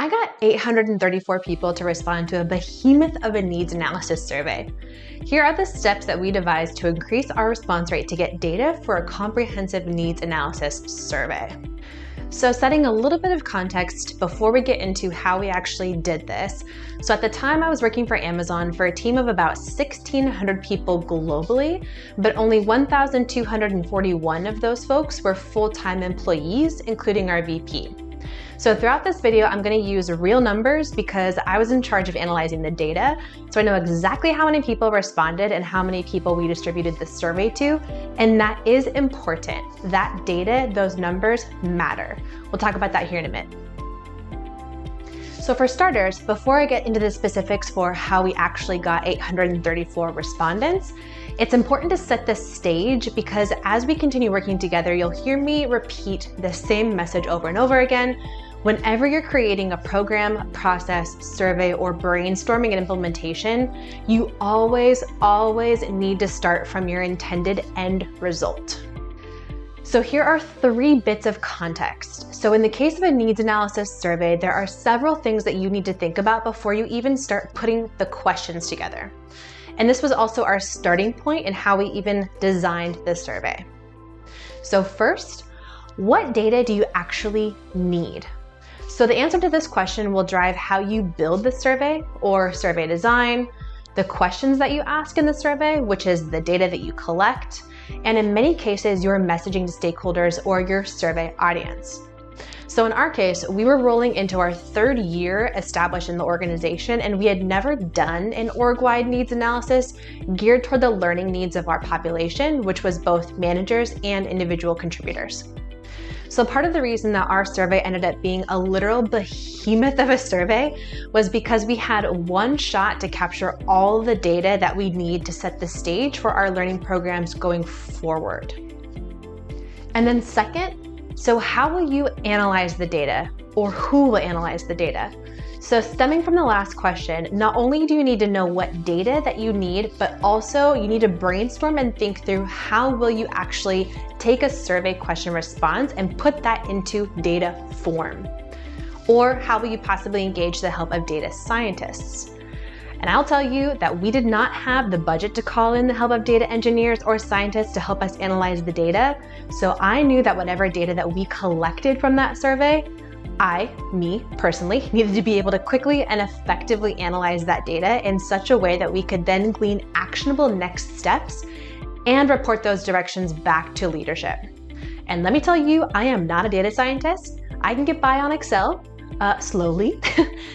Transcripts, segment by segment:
I got 834 people to respond to a behemoth of a needs analysis survey. Here are the steps that we devised to increase our response rate to get data for a comprehensive needs analysis survey. So setting a little bit of context before we get into how we actually did this. So at the time I was working for Amazon for a team of about 1,600 people globally, but only 1,241 of those folks were full-time employees, including our VP. So throughout this video, I'm going to use real numbers because I was in charge of analyzing the data. So I know exactly how many people responded and how many people we distributed the survey to. And that is important. That data, those numbers matter. We'll talk about that here in a minute. So for starters, before I get into the specifics for how we actually got 834 respondents, it's important to set the stage because as we continue working together, you'll hear me repeat the same message over and over again. Whenever you're creating a program, process, survey, or brainstorming and implementation, you always need to start from your intended end result. So here are 3 bits of context. So in the case of a needs analysis survey, there are several things that you need to think about before you even start putting the questions together. And this was also our starting point in how we even designed this survey. So first, what data do you actually need? So the answer to this question will drive how you build the survey or survey design, the questions that you ask in the survey, which is the data that you collect, and in many cases, your messaging to stakeholders or your survey audience. So in our case, we were rolling into our 3rd year established in the organization, and we had never done an org-wide needs analysis geared toward the learning needs of our population, which was both managers and individual contributors. So part of the reason that our survey ended up being a literal behemoth of a survey was because we had one shot to capture all the data that we need to set the stage for our learning programs going forward. And then second, so how will you analyze the data, or who will analyze the data? So stemming from the last question, not only do you need to know what data that you need, but also you need to brainstorm and think through how will you actually take a survey question response and put that into data form? Or how will you possibly engage the help of data scientists? And I'll tell you that we did not have the budget to call in the help of data engineers or scientists to help us analyze the data. So I knew that whatever data that we collected from that survey, me personally, needed to be able to quickly and effectively analyze that data in such a way that we could then glean actionable next steps and report those directions back to leadership. And let me tell you, I am not a data scientist. I can get by on Excel, slowly.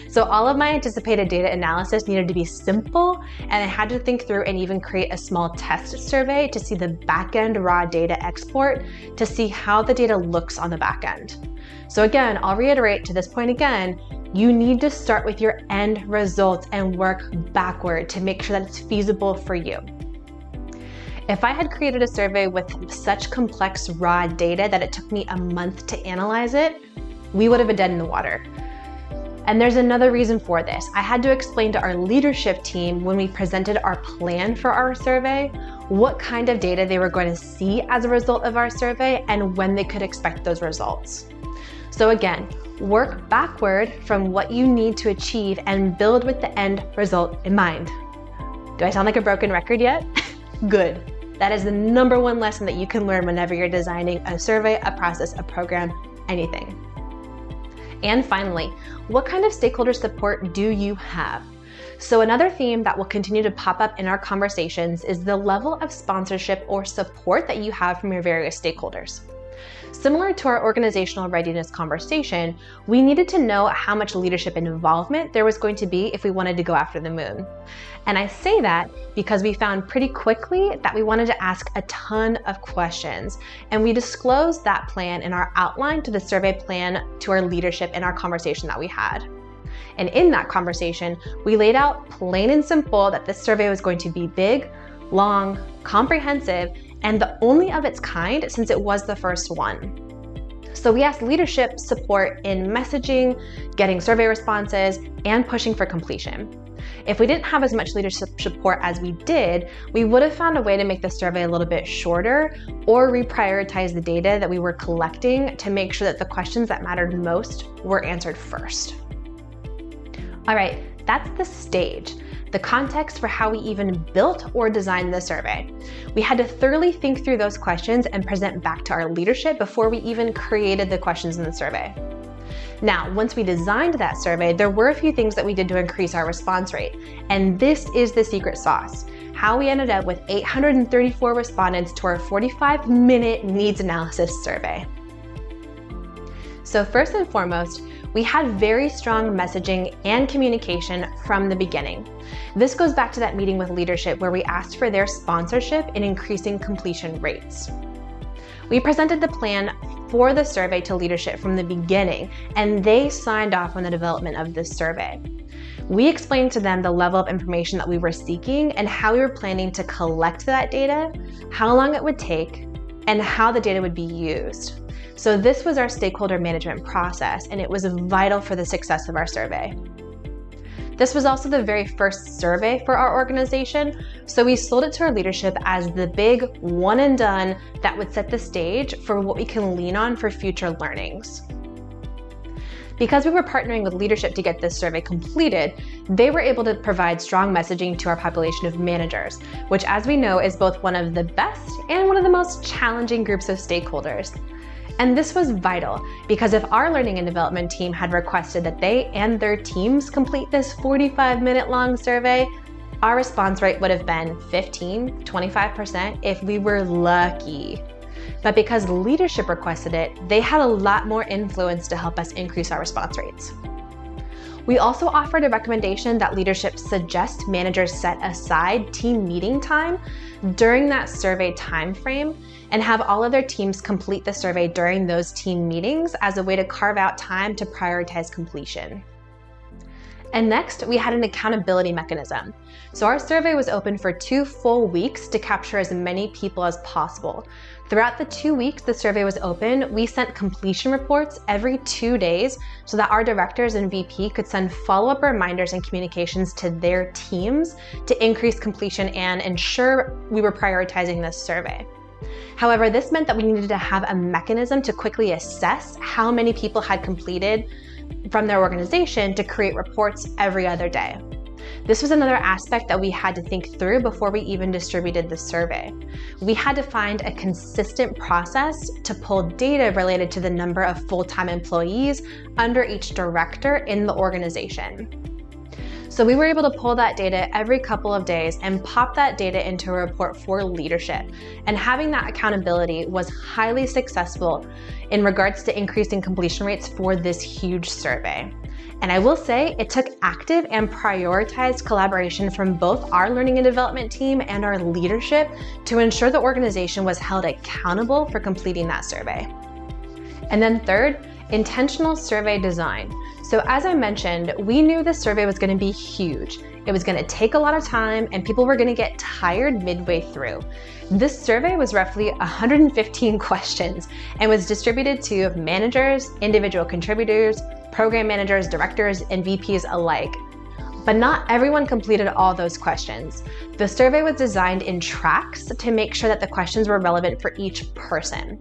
So all of my anticipated data analysis needed to be simple, and I had to think through and even create a small test survey to see the backend raw data export to see how the data looks on the backend. So again, I'll reiterate to this point again, you need to start with your end results and work backward to make sure that it's feasible for you. If I had created a survey with such complex raw data that it took me a month to analyze it, we would have been dead in the water. And there's another reason for this. I had to explain to our leadership team when we presented our plan for our survey, what kind of data they were going to see as a result of our survey and when they could expect those results. So again, work backward from what you need to achieve and build with the end result in mind. Do I sound like a broken record yet? Good. That is the #1 lesson that you can learn whenever you're designing a survey, a process, a program, anything. And finally, what kind of stakeholder support do you have? So another theme that will continue to pop up in our conversations is the level of sponsorship or support that you have from your various stakeholders. Similar to our organizational readiness conversation, we needed to know how much leadership involvement there was going to be if we wanted to go after the moon. And I say that because we found pretty quickly that we wanted to ask a ton of questions. And we disclosed that plan in our outline to the survey plan to our leadership in our conversation that we had. And in that conversation, we laid out plain and simple that this survey was going to be big, long, comprehensive, and the only of its kind since it was the first one. So we asked leadership support in messaging, getting survey responses, and pushing for completion. If we didn't have as much leadership support as we did, we would have found a way to make the survey a little bit shorter or reprioritize the data that we were collecting to make sure that the questions that mattered most were answered first. All right, that's the stage, the context for how we even built or designed the survey. We had to thoroughly think through those questions and present back to our leadership before we even created the questions in the survey. Now, once we designed that survey, there were a few things that we did to increase our response rate. And this is the secret sauce, how we ended up with 834 respondents to our 45-minute needs analysis survey. So first and foremost, we had very strong messaging and communication from the beginning. This goes back to that meeting with leadership where we asked for their sponsorship in increasing completion rates. We presented the plan for the survey to leadership from the beginning, and they signed off on the development of this survey. We explained to them the level of information that we were seeking and how we were planning to collect that data, how long it would take, and how the data would be used. So this was our stakeholder management process, and it was vital for the success of our survey. This was also the very first survey for our organization, so we sold it to our leadership as the big one and done that would set the stage for what we can lean on for future learnings. Because we were partnering with leadership to get this survey completed, they were able to provide strong messaging to our population of managers, which, as we know, is both one of the best and one of the most challenging groups of stakeholders. And this was vital because if our learning and development team had requested that they and their teams complete this 45-minute long survey, our response rate would have been 15-25% if we were lucky. But because leadership requested it, they had a lot more influence to help us increase our response rates. We also offered a recommendation that leadership suggest managers set aside team meeting time during that survey timeframe and have all of their teams complete the survey during those team meetings as a way to carve out time to prioritize completion. And next, we had an accountability mechanism. So our survey was open for 2 full weeks to capture as many people as possible. Throughout the 2 weeks the survey was open, we sent completion reports every 2 days so that our directors and VP could send follow-up reminders and communications to their teams to increase completion and ensure we were prioritizing this survey. However, this meant that we needed to have a mechanism to quickly assess how many people had completed from their organization to create reports every other day. This was another aspect that we had to think through before we even distributed the survey. We had to find a consistent process to pull data related to the number of full-time employees under each director in the organization. So we were able to pull that data every couple of days and pop that data into a report for leadership. And having that accountability was highly successful in regards to increasing completion rates for this huge survey. And I will say it took active and prioritized collaboration from both our learning and development team and our leadership to ensure the organization was held accountable for completing that survey. And then third, intentional survey design. So as I mentioned, we knew this survey was going to be huge. It was going to take a lot of time and people were going to get tired midway through. This survey was roughly 115 questions and was distributed to managers, individual contributors, program managers, directors, and VPs alike. But not everyone completed all those questions. The survey was designed in tracks to make sure that the questions were relevant for each person.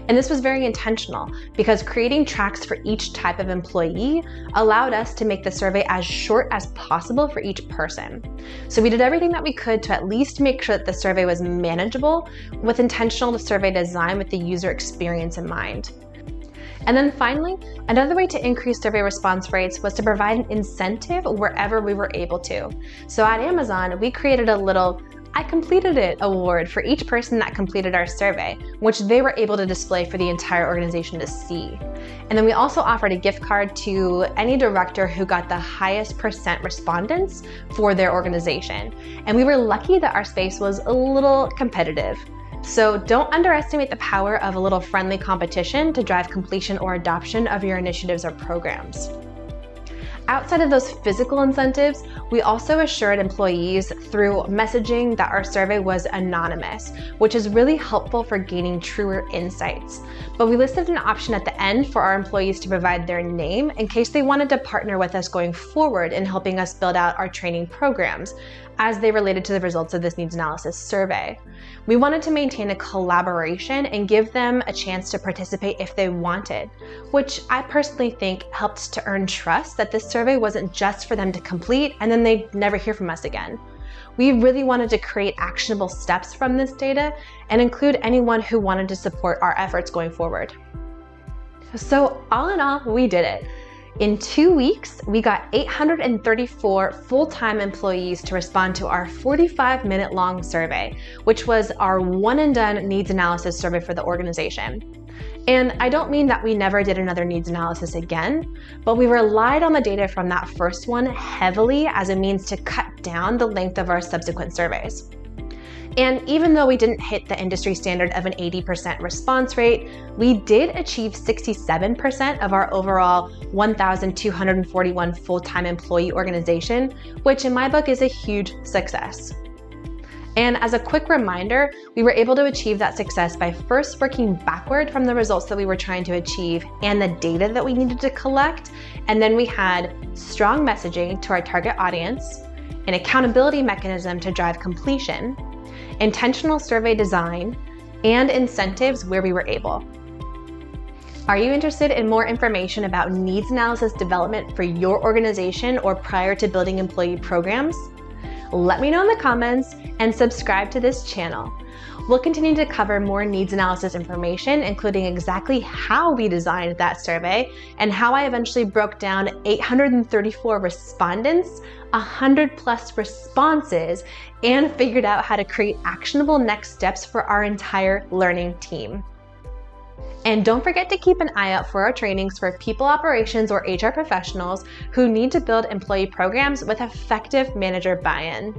And this was very intentional because creating tracks for each type of employee allowed us to make the survey as short as possible for each person. So we did everything that we could to at least make sure that the survey was manageable with intentional survey design with the user experience in mind. And then finally, another way to increase survey response rates was to provide an incentive wherever we were able to. So at Amazon, we created a little I completed it award for each person that completed our survey, which they were able to display for the entire organization to see. And then we also offered a gift card to any director who got the highest % respondents for their organization. And we were lucky that our space was a little competitive. So don't underestimate the power of a little friendly competition to drive completion or adoption of your initiatives or programs. Outside of those physical incentives, we also assured employees through messaging that our survey was anonymous, which is really helpful for gaining truer insights. But we listed an option at the end for our employees to provide their name in case they wanted to partner with us going forward in helping us build out our training programs as they related to the results of this needs analysis survey. We wanted to maintain a collaboration and give them a chance to participate if they wanted, which I personally think helped to earn trust that this survey wasn't just for them to complete and then they'd never hear from us again. We really wanted to create actionable steps from this data and include anyone who wanted to support our efforts going forward. So all in all, we did it. In 2 weeks, we got 834 full-time employees to respond to our 45-minute long survey, which was our one and done needs analysis survey for the organization. And I don't mean that we never did another needs analysis again, but we relied on the data from that first one heavily as a means to cut down the length of our subsequent surveys. And even though we didn't hit the industry standard of an 80% response rate, we did achieve 67% of our overall 1,241 full-time employee organization, which in my book is a huge success. And as a quick reminder, we were able to achieve that success by first working backward from the results that we were trying to achieve and the data that we needed to collect. And then we had strong messaging to our target audience, an accountability mechanism to drive completion, intentional survey design, and incentives where we were able. Are you interested in more information about needs analysis development for your organization or prior to building employee programs? Let me know in the comments and subscribe to this channel. We'll continue to cover more needs analysis information, including exactly how we designed that survey and how I eventually broke down 834 respondents, 100+ responses, and figured out how to create actionable next steps for our entire learning team. And don't forget to keep an eye out for our trainings for people operations or HR professionals who need to build employee programs with effective manager buy-in.